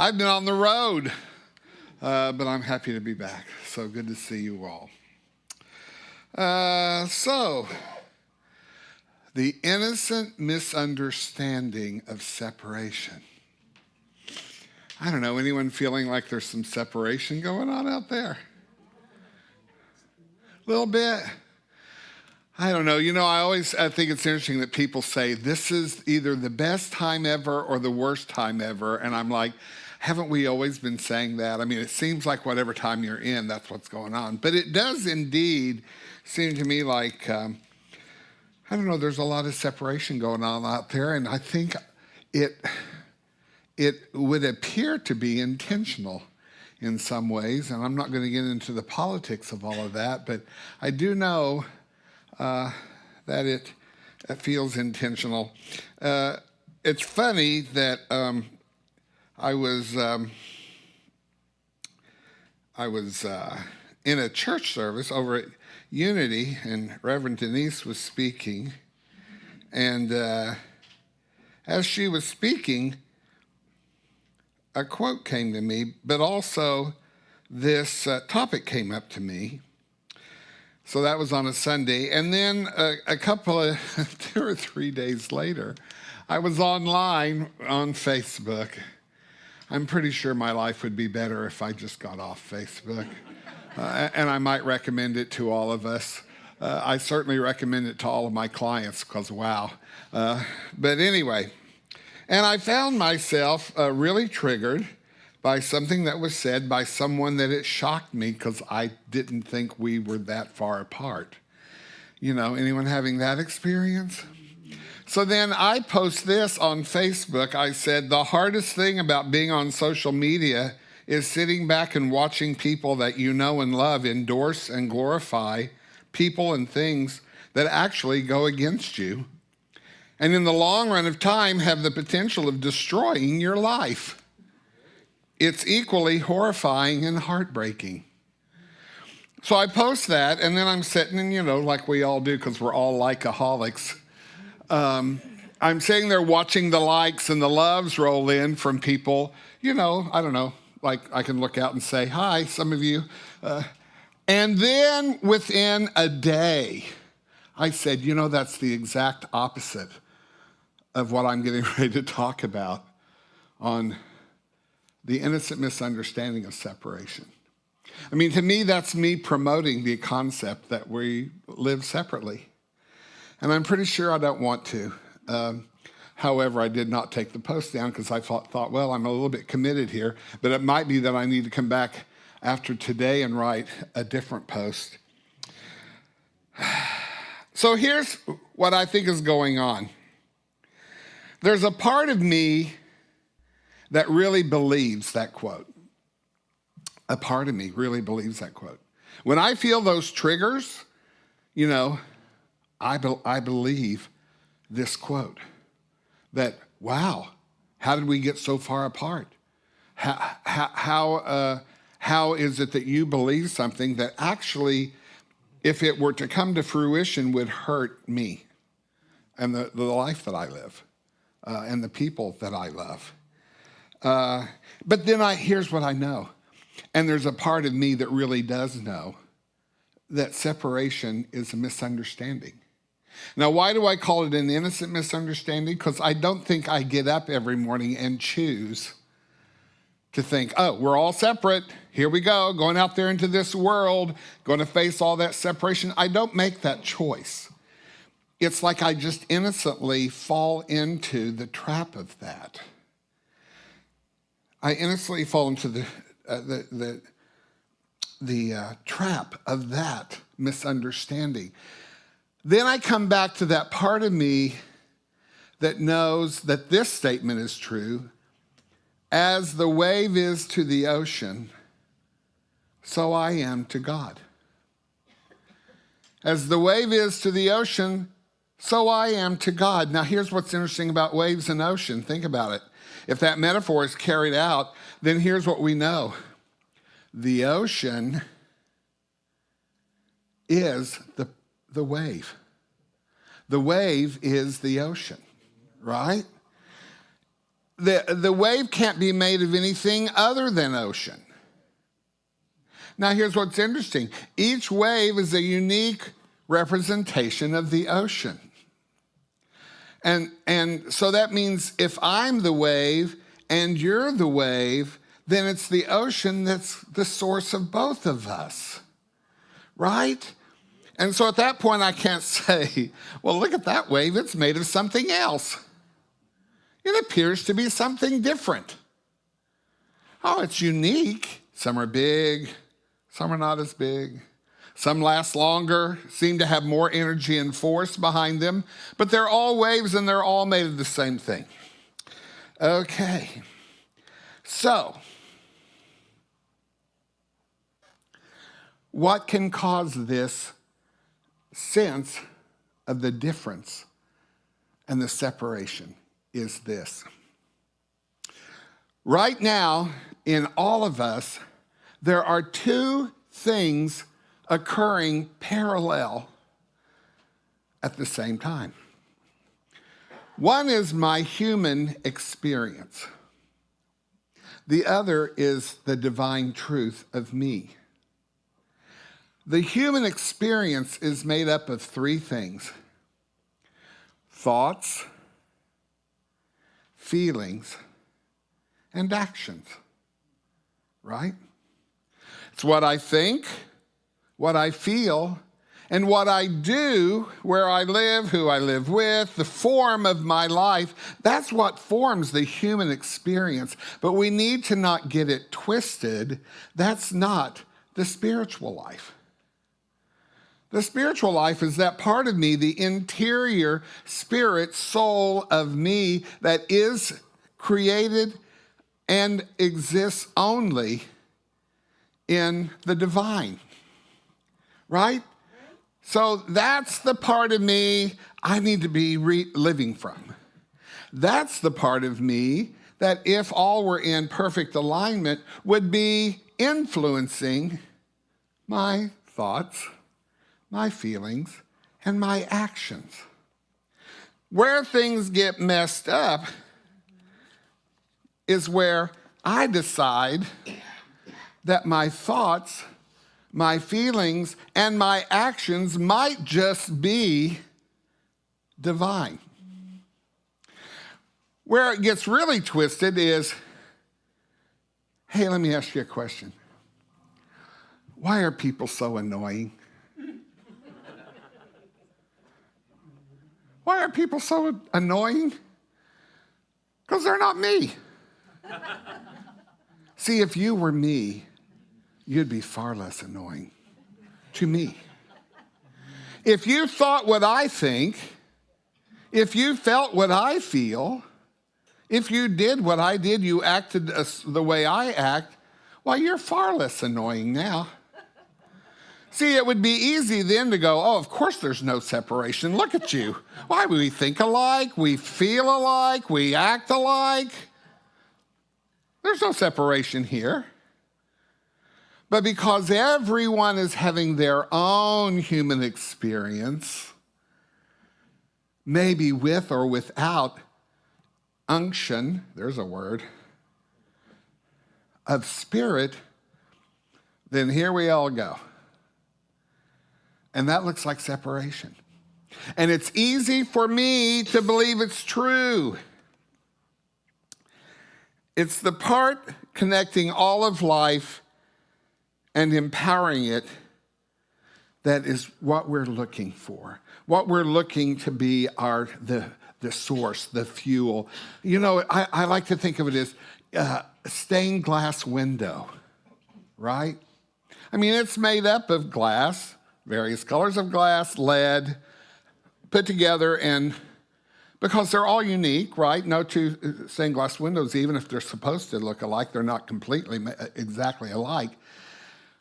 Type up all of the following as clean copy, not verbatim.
I've been on the road, but I'm happy to be back. So good to see you all. The innocent misunderstanding of separation. I don't know, anyone feeling like there's some separation going on out there? A little bit. I don't know. I think it's interesting that people say this is either the best time ever or the worst time ever. And I'm like, haven't we always been saying that? I mean, it seems like whatever time you're in, that's what's going on. But it does indeed seem to me like, I don't know, there's a lot of separation going on out there. And I think it would appear to be intentional in some ways. And I'm not going to get into the politics of all of that. But I do know that it feels intentional. It's funny that I was in a church service over at Unity, and Reverend Denise was speaking, and as she was speaking, a quote came to me, but also this topic came up to me. So that was on a Sunday. And then a couple of 2 or 3 days later, I was online on Facebook. I'm pretty sure my life would be better if I just got off Facebook. And I might recommend it to all of us. I certainly recommend it to all of my clients because, wow. But anyway, and I found myself really triggered by something that was said by someone that it shocked me because I didn't think we were that far apart. Anyone having that experience? So then I post this on Facebook. I said, the hardest thing about being on social media is sitting back and watching people that you know and love endorse and glorify people and things that actually go against you, and in the long run of time have the potential of destroying your life. It's equally horrifying and heartbreaking. So I post that, and then I'm sitting and, like we all do because we're all likeaholics. I'm sitting there watching the likes and the loves roll in from people, I don't know, like I can look out and say, hi, some of you. And then within a day, I said, that's the exact opposite of what I'm getting ready to talk about on the innocent misunderstanding of separation. I mean, to me, that's me promoting the concept that we live separately. And I'm pretty sure I don't want to. However, I did not take the post down because I thought, well, I'm a little bit committed here, but it might be that I need to come back after today and write a different post. So here's what I think is going on. There's a part of me that really believes that quote. A part of me really believes that quote. When I feel those triggers, I believe this quote that, wow, how did we get so far apart? How is it that you believe something that actually, if it were to come to fruition, would hurt me and the life that I live and the people that I love? But then here's what I know. And there's a part of me that really does know that separation is a misunderstanding. Now, why do I call it an innocent misunderstanding? Because I don't think I get up every morning and choose to think, oh, we're all separate. Here we go, going out there into this world, going to face all that separation. I don't make that choice. It's like I just innocently fall into the trap of that. I innocently fall into the trap of that misunderstanding. Then I come back to that part of me that knows that this statement is true. As the wave is to the ocean, so I am to God. As the wave is to the ocean, so I am to God. Now, here's what's interesting about waves and ocean. Think about it. If that metaphor is carried out, then here's what we know. The ocean is the wave. The wave is the ocean, right? the wave can't be made of anything other than ocean. Now, here's what's interesting. Each wave is a unique representation of the ocean. And so that means if I'm the wave and you're the wave, then it's the ocean that's the source of both of us, right? And so at that point, I can't say, well, look at that wave. It's made of something else. It appears to be something different. Oh, it's unique. Some are big. Some are not as big. Some last longer, seem to have more energy and force behind them, but they're all waves and they're all made of the same thing. Okay, so what can cause this sense of the difference and the separation is this. Right now, in all of us, there are two things occurring parallel at the same time. One is my human experience. The other is the divine truth of me. The human experience is made up of three things: thoughts, feelings, and actions, right? It's what I think, what I feel, and what I do, where I live, who I live with, the form of my life. That's what forms the human experience. But we need to not get it twisted. That's not the spiritual life. The spiritual life is that part of me, the interior spirit, soul of me that is created and exists only in the divine. Right? So that's the part of me I need to be living from. That's the part of me that, if all were in perfect alignment, would be influencing my thoughts, my feelings, and my actions. Where things get messed up is where I decide that my thoughts, my feelings, and my actions might just be divine. Where it gets really twisted is, hey, let me ask you a question. Why are people so annoying? Why are people so annoying? Because they're not me. See, if you were me, you'd be far less annoying to me. If you thought what I think, if you felt what I feel, if you did what I did, you acted the way I act, well, you're far less annoying now. See, it would be easy then to go, oh, of course there's no separation. Look at you. Why? We think alike, we feel alike, we act alike. There's no separation here. But because everyone is having their own human experience, maybe with or without unction, there's a word, of spirit, then here we all go. And that looks like separation. And it's easy for me to believe it's true. It's the part connecting all of life and empowering it that is what we're looking for. What we're looking to be the source, the fuel. You know, I like to think of it as a stained glass window, right? I mean, it's made up of glass, various colors of glass, lead, put together, and because they're all unique, right? No two stained glass windows, even if they're supposed to look alike, they're not completely exactly alike.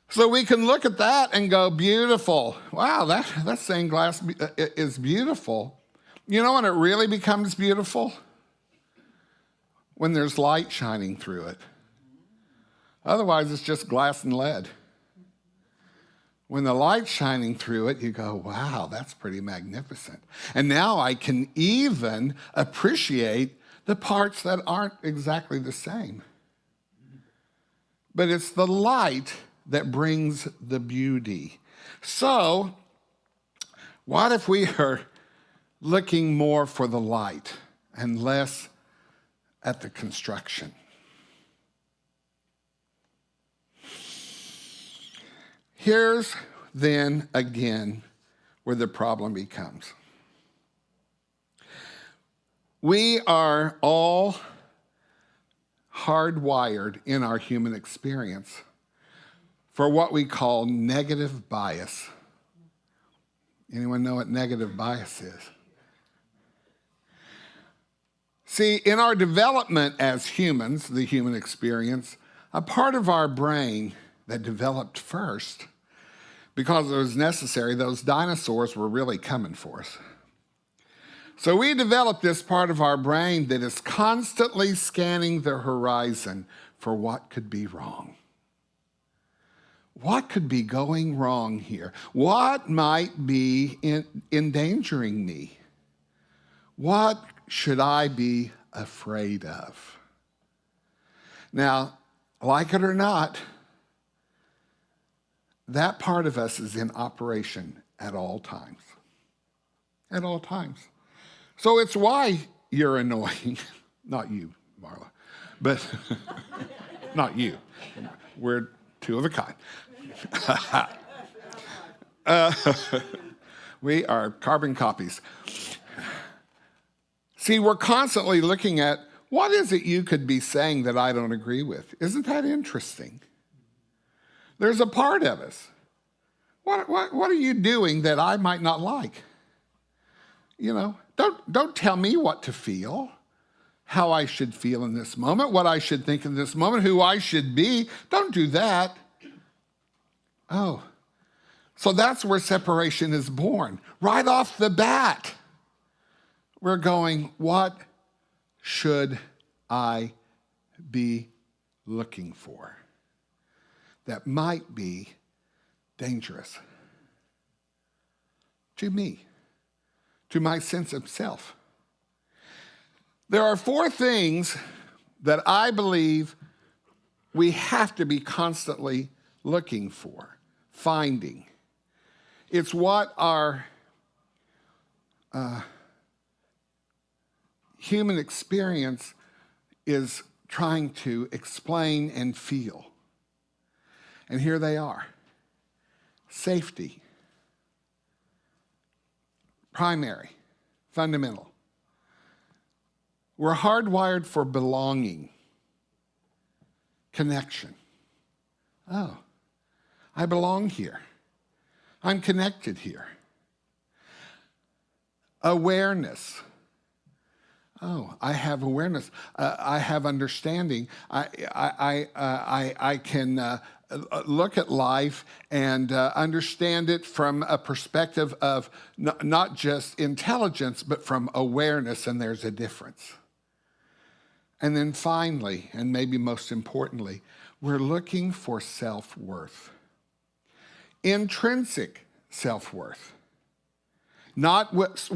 So we can look at that and go, beautiful. Wow, that stained glass is beautiful. You know when it really becomes beautiful? When there's light shining through it. Otherwise, it's just glass and lead. When the light's shining through it, you go, wow, that's pretty magnificent. And now I can even appreciate the parts that aren't exactly the same. But it's the light that brings the beauty. So, what if we are looking more for the light and less at the construction? Here's then again where the problem becomes. We are all hardwired in our human experience for what we call negative bias. Anyone know what negative bias is? See, in our development as humans, the human experience, a part of our brain that developed first, because it was necessary, those dinosaurs were really coming for us. So we developed this part of our brain that is constantly scanning the horizon for what could be wrong. What could be going wrong here? What might be endangering me? What should I be afraid of? Now, like it or not, that part of us is in operation at all times. At all times. So it's why you're annoying. Not you, Marla, but not you. We're two of a kind. We are carbon copies. See, we're constantly looking at what is it you could be saying that I don't agree with? Isn't that interesting? There's a part of us. What are you doing that I might not like? You know, don't tell me what to feel, how I should feel in this moment, what I should think in this moment, who I should be. Don't do that. Oh, so that's where separation is born. Right off the bat, we're going, what should I be looking for that might be dangerous to me, to my sense of self? There are 4 things that I believe we have to be constantly looking for, finding. It's what our human experience is trying to explain and feel. And here they are. Safety. Primary. Fundamental. We're hardwired for belonging. Connection. Oh, I belong here. I'm connected here. Awareness. Oh, I have awareness. I have understanding. I can look at life and understand it from a perspective of not just intelligence, but from awareness, and there's a difference. And then finally, and maybe most importantly, we're looking for self-worth. Intrinsic self-worth. Not worth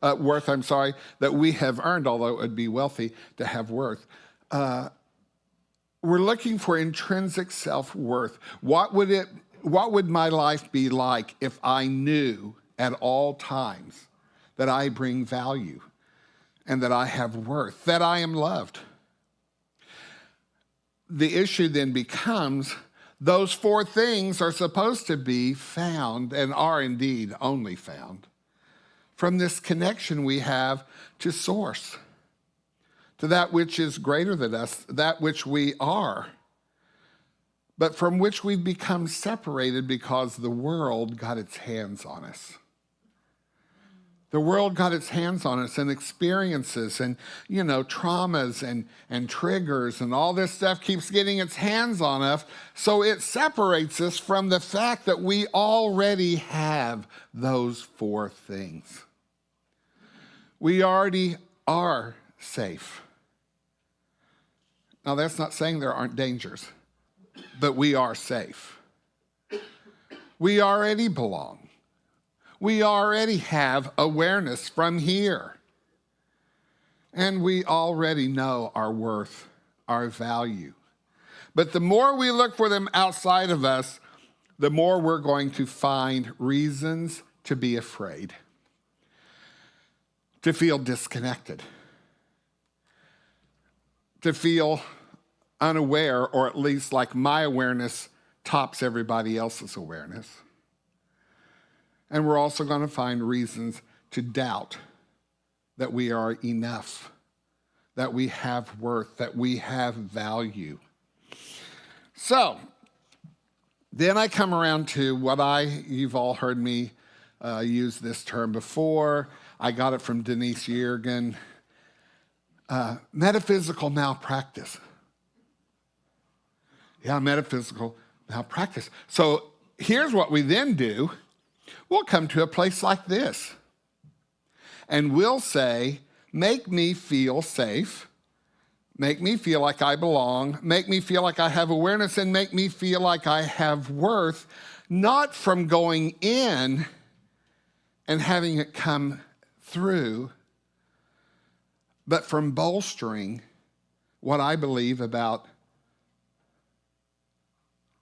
that we have earned, although it would be wealthy to have worth. We're looking for intrinsic self-worth. What would my life be like if I knew at all times that I bring value and that I have worth, that I am loved? The issue then becomes those 4 things are supposed to be found, and are indeed only found, from this connection we have to source, to that which is greater than us, that which we are, but from which we've become separated because the world got its hands on us. The world got its hands on us, and experiences and, traumas and triggers and all this stuff keeps getting its hands on us. So it separates us from the fact that we already have those 4 things. We already are safe. Now, that's not saying there aren't dangers, but we are safe. We already belong. We already have awareness from here. And we already know our worth, our value. But the more we look for them outside of us, the more we're going to find reasons to be afraid, to feel disconnected, to feel unaware, or at least like my awareness tops everybody else's awareness. And we're also going to find reasons to doubt that we are enough, that we have worth, that we have value. So, then I come around to you've all heard me use this term before. I got it from Denise Yergin. Metaphysical malpractice. Yeah, metaphysical malpractice. So here's what we then do. We'll come to a place like this. And we'll say, make me feel safe. Make me feel like I belong. Make me feel like I have awareness, and make me feel like I have worth, not from going in and having it come through, but from bolstering what I believe about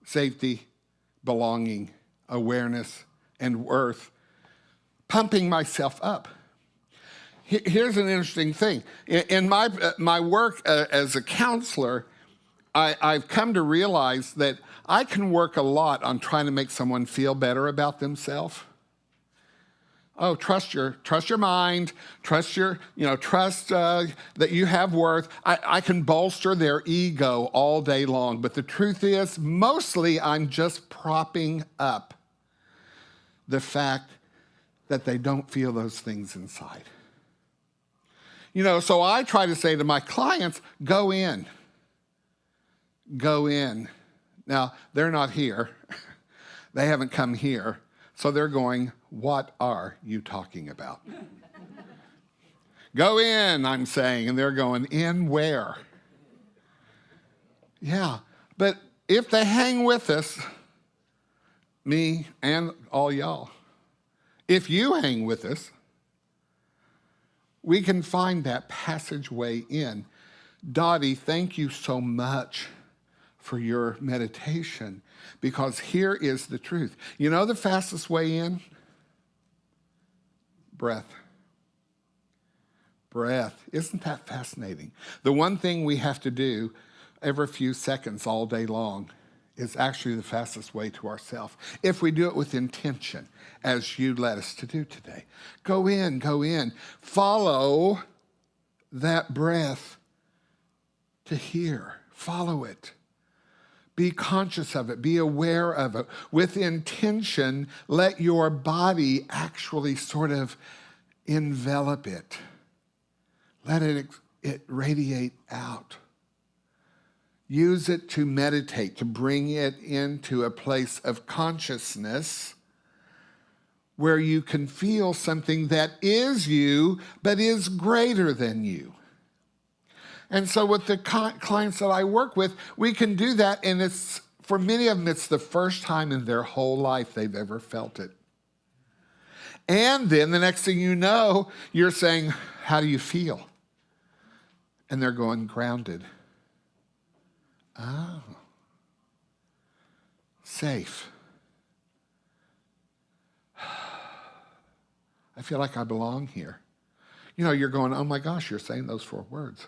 safety, belonging, awareness, and worth, pumping myself up. Here's an interesting thing. In my work as a counselor, I've come to realize that I can work a lot on trying to make someone feel better about themselves. Oh, trust your mind, trust that you have worth. I can bolster their ego all day long, but the truth is, mostly I'm just propping up the fact that they don't feel those things inside. So I try to say to my clients, go in. Go in. Now, they're not here. They haven't come here. So they're going, what are you talking about? Go in, I'm saying, and they're going, in where? Yeah, but if they hang with us, me and all y'all, if you hang with us, we can find that passageway in. Dottie, thank you so much for your meditation, because here is the truth. You know the fastest way in? Breath. Breath. Isn't that fascinating? The one thing we have to do every few seconds all day long is actually the fastest way to ourself, if we do it with intention, as you led us to do today. Go in, go in. Follow that breath to hear. Follow it. Be conscious of it. Be aware of it. With intention, let your body actually sort of envelop it. Let it radiate out. Use it to meditate, to bring it into a place of consciousness where you can feel something that is you, but is greater than you. And so with the clients that I work with, we can do that, and it's, for many of them, it's the first time in their whole life they've ever felt it. And then the next thing you know, you're saying, how do you feel? And they're going, grounded. Oh, safe. I feel like I belong here. You're going, oh my gosh, you're saying those 4 words.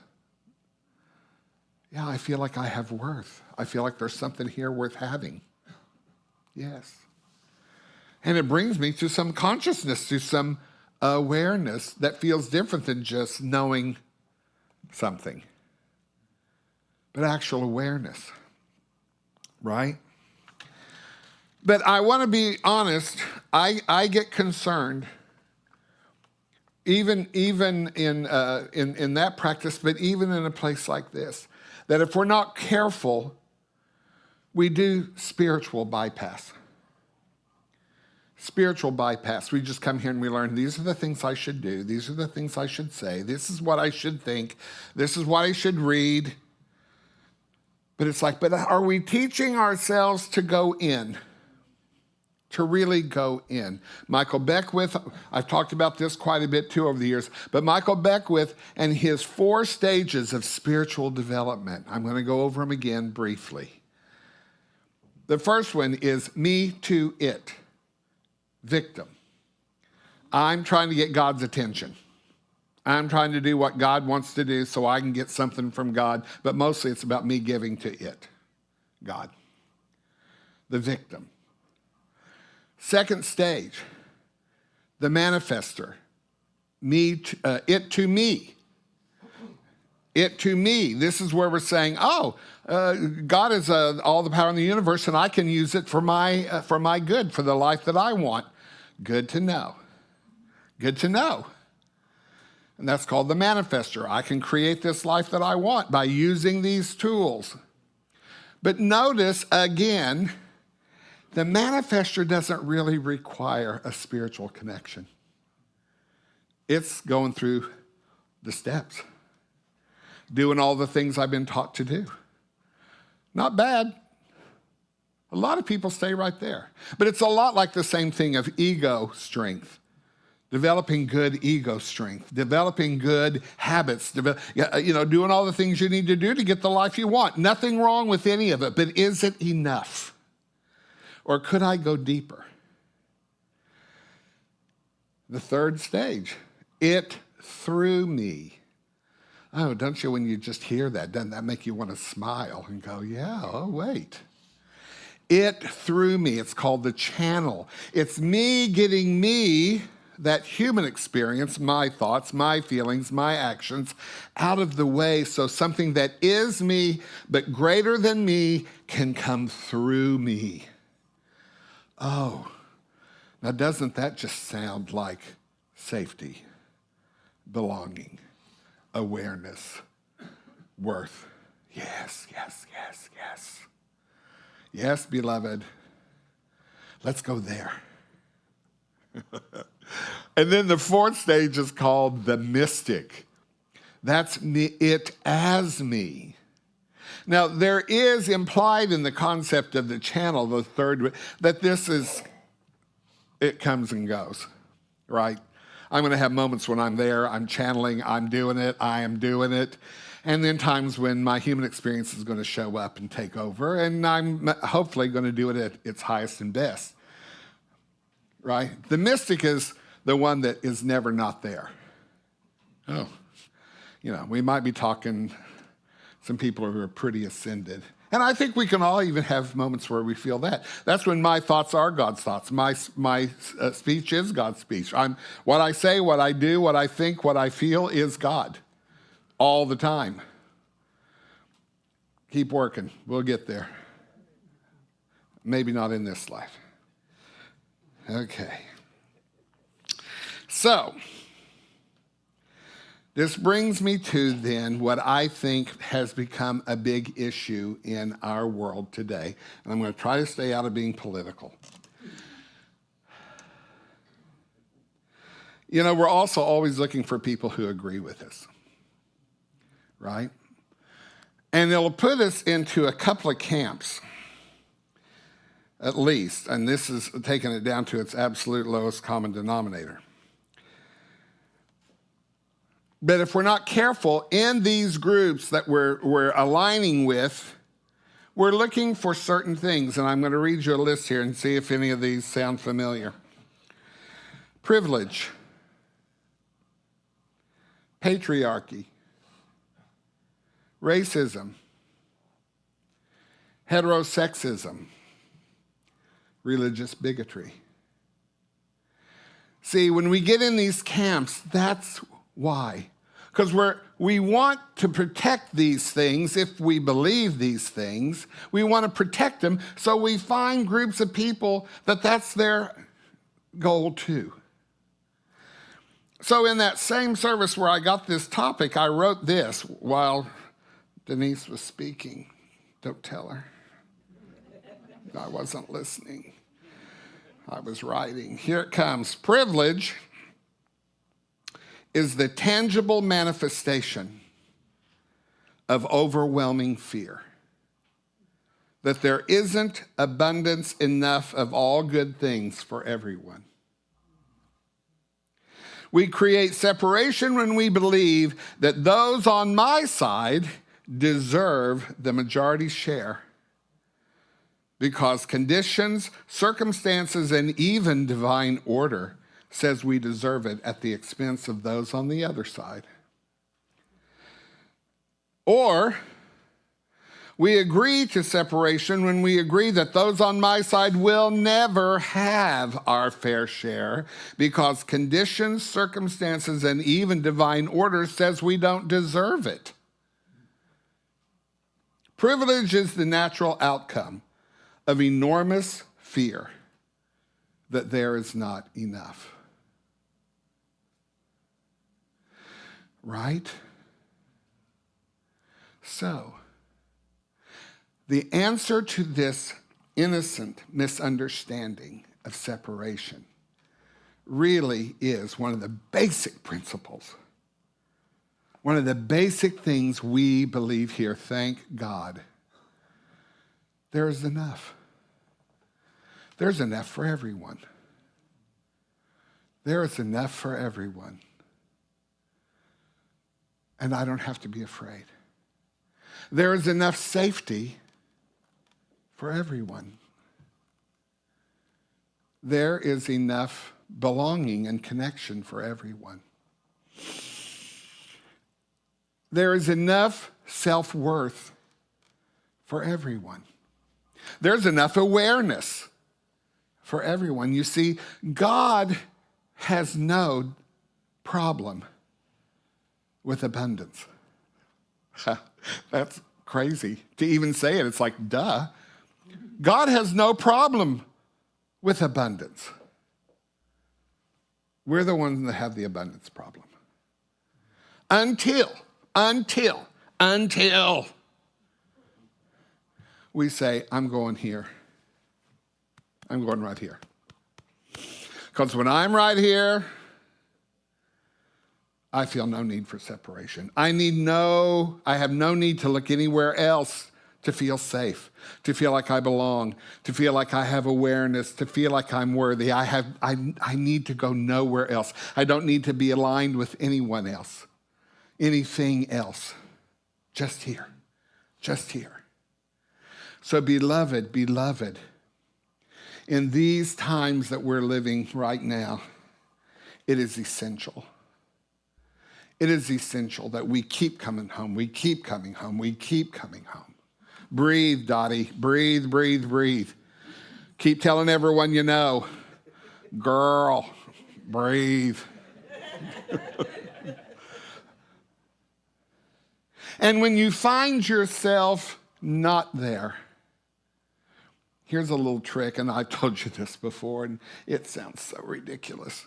Yeah, I feel like I have worth. I feel like there's something here worth having. Yes. And it brings me to some consciousness, to some awareness that feels different than just knowing something, but actual awareness, right? But I want to be honest, I get concerned, even in that practice, but even in a place like this, that if we're not careful, we do spiritual bypass. Spiritual bypass. We just come here and we learn, these are the things I should do. These are the things I should say. This is what I should think. This is what I should read. But it's like, but are we teaching ourselves to go in? to really go in. Michael Beckwith, I've talked about this quite a bit too over the years, but Michael Beckwith and his 4 stages of spiritual development, I'm going to go over them again briefly. The first one is me to it, victim. I'm trying to get God's attention. I'm trying to do what God wants to do so I can get something from God, but mostly it's about me giving to it, God, the victim. Second stage, the manifester, it to me. It to me. This is where we're saying, God is all the power in the universe, and I can use it for my good, for the life that I want. Good to know. Good to know. And that's called the manifester. I can create this life that I want by using these tools. But notice again, the manifester doesn't really require a spiritual connection. It's going through the steps, doing all the things I've been taught to do. Not bad. A lot of people stay right there. But it's a lot like the same thing of ego strength, developing good ego strength, developing good habits, doing all the things you need to do to get the life you want. Nothing wrong with any of it, but is it enough? Or could I go deeper? The third stage, it through me. Oh, don't you, when you just hear that, doesn't that make you want to smile and go, yeah, oh, wait. It through me, it's called the channel. It's me getting me, that human experience, my thoughts, my feelings, my actions, out of the way so something that is me, but greater than me, can come through me. Oh, now doesn't that just sound like safety, belonging, awareness, worth? Yes, yes, yes, yes. Yes, beloved, let's go there. And then the fourth stage is called the mystic. That's me, it as me. Now, there is implied in the concept of the channel, the third, that it comes and goes, right? I'm going to have moments when I'm there, I'm channeling, I'm doing it, I am doing it. And then times when my human experience is going to show up and take over, and I'm hopefully going to do it at its highest and best, right? The mystic is the one that is never not there. Oh, we might be talking some people who are pretty ascended. And I think we can all even have moments where we feel that. That's when my thoughts are God's thoughts. My speech is God's speech. What I say, what I do, what I think, what I feel is God all the time. Keep working. We'll get there. Maybe not in this life. Okay. So, this brings me to then what I think has become a big issue in our world today. And I'm going to try to stay out of being political. We're also always looking for people who agree with us, right? And it'll put us into a couple of camps, at least. And this is taking it down to its absolute lowest common denominator. But if we're not careful in these groups that we're aligning with, we're looking for certain things. And I'm going to read you a list here and see if any of these sound familiar. Privilege, patriarchy, racism, heterosexism, religious bigotry. See, when we get in these camps, that's why. Because we want to protect these things if we believe these things. We want to protect them, so we find groups of people that's their goal too. So in that same service where I got this topic, I wrote this while Denise was speaking. Don't tell her. I wasn't listening. I was writing. Here it comes. Privilege is the tangible manifestation of overwhelming fear. that there isn't abundance enough of all good things for everyone. We create separation when we believe that those on my side deserve the majority share, because conditions, circumstances, and even divine order says we deserve it at the expense of those on the other side. Or we agree to separation when we agree that those on my side will never have our fair share, because conditions, circumstances, and even divine order says we don't deserve it. Privilege is the natural outcome of enormous fear that there is not enough. Right? So, the answer to this innocent misunderstanding of separation really is one of the basic principles, one of the basic things we believe here. Thank God. There is enough. There's enough for everyone. There is enough for everyone. And I don't have to be afraid. There is enough safety for everyone. There is enough belonging and connection for everyone. There is enough self-worth for everyone. There's enough awareness for everyone. You see, God has no problem with abundance. That's crazy to even say it. It's like, duh. God has no problem with abundance. We're the ones that have the abundance problem. Until we say, I'm going here. I'm going right here. Because when I'm right here, I feel no need for separation. I have no need to look anywhere else to feel safe, to feel like I belong, to feel like I have awareness, to feel like I'm worthy. I need to go nowhere else. I don't need to be aligned with anyone else, anything else. Just here, just here. So beloved, in these times that we're living right now, it is essential. It is essential that we keep coming home. We keep coming home. We keep coming home. Breathe, Dottie. Breathe, breathe, breathe. Keep telling everyone you know. Girl, breathe. And when you find yourself not there, here's a little trick, and I've told you this before, and it sounds so ridiculous.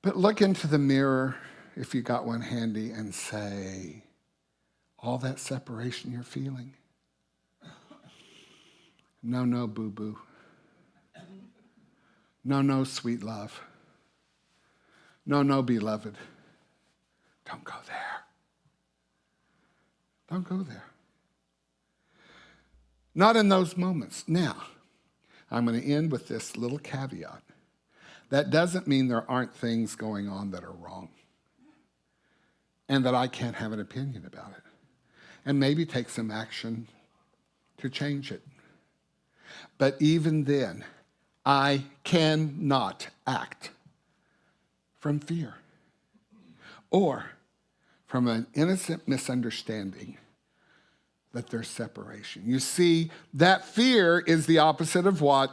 But look into the mirror, if you got one handy, and say, all that separation you're feeling? No, boo-boo. No, sweet love. No, beloved. Don't go there. Don't go there. Not in those moments. Now, I'm going to end with this little caveat. That doesn't mean there aren't things going on that are wrong and that I can't have an opinion about it and maybe take some action to change it. But even then, I cannot act from fear or from an innocent misunderstanding that there's separation. You see, that fear is the opposite of what?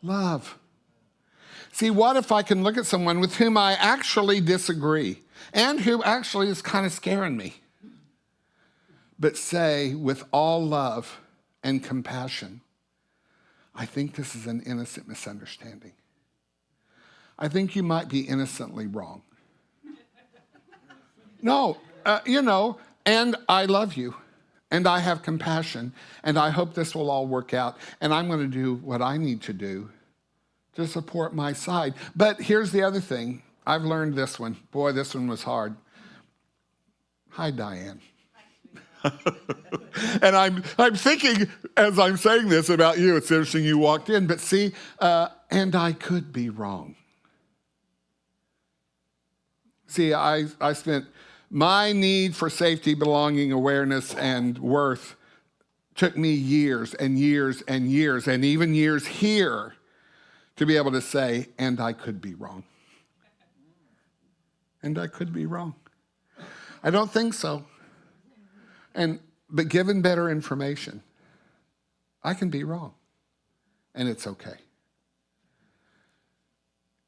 Love. See, what if I can look at someone with whom I actually disagree and who actually is kind of scaring me, but say with all love and compassion, I think this is an innocent misunderstanding. I think you might be innocently wrong. No, and I love you, and I have compassion, and I hope this will all work out, and I'm going to do what I need to do to support my side. But here's the other thing. I've learned this one. Boy, this one was hard. Hi, Diane. And I'm thinking, as I'm saying this about you, it's interesting you walked in, but see, and I could be wrong. See, I spent my need for safety, belonging, awareness, and worth took me years and years and years, and even years here, to be able to say, and I could be wrong. And I could be wrong. I don't think so. But given better information, I can be wrong. And it's okay.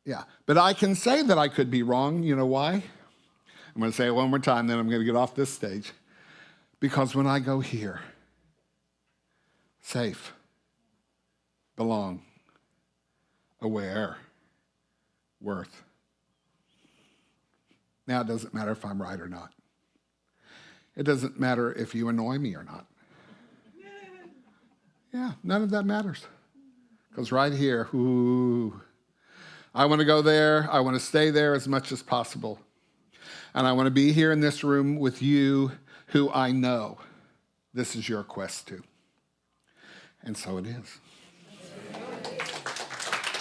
Yeah, but I can say that I could be wrong. You know why? I'm going to say it one more time, then I'm going to get off this stage. Because when I go here, safe, belong, aware, worth. Now, it doesn't matter if I'm right or not. It doesn't matter if you annoy me or not. Yeah, none of that matters. Because right here, ooh, I want to go there. I want to stay there as much as possible. And I want to be here in this room with you who I know this is your quest to. And so it is.